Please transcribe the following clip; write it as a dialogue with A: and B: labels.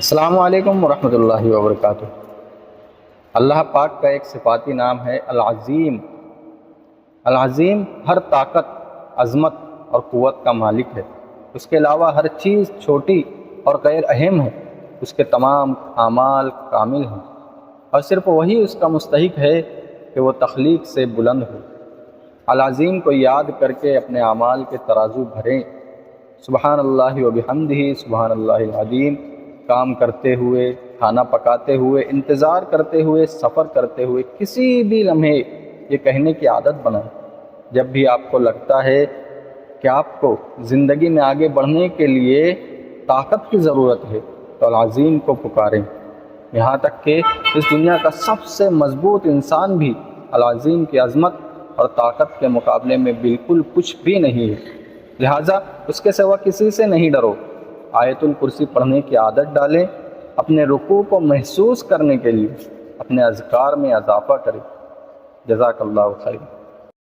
A: السلام علیکم ورحمۃ اللہ وبرکاتہ۔ اللہ پاک کا ایک صفاتی نام ہے العظیم۔ العظیم ہر طاقت، عظمت اور قوت کا مالک ہے۔ اس کے علاوہ ہر چیز چھوٹی اور غیر اہم ہے۔ اس کے تمام اعمال کامل ہیں اور صرف وہی اس کا مستحق ہے کہ وہ تخلیق سے بلند ہو۔ العظیم کو یاد کر کے اپنے اعمال کے ترازو بھریں۔ سبحان اللہ وبحمدہ، سبحان اللہ العظیم۔ کام کرتے ہوئے، کھانا پکاتے ہوئے، انتظار کرتے ہوئے، سفر کرتے ہوئے، کسی بھی لمحے یہ کہنے کی عادت بنائیں۔ جب بھی آپ کو لگتا ہے کہ آپ کو زندگی میں آگے بڑھنے کے لیے طاقت کی ضرورت ہے تو العظیم کو پکاریں۔ یہاں تک کہ اس دنیا کا سب سے مضبوط انسان بھی العظیم کی عظمت اور طاقت کے مقابلے میں بالکل کچھ بھی نہیں ہے، لہٰذا اس کے سوا کسی سے نہیں ڈرو۔ آیت الکرسی پڑھنے کی عادت ڈالیں۔ اپنے رکوع کو محسوس کرنے کے لیے اپنے اذکار میں اضافہ کریں۔ جزاک اللہ خیر۔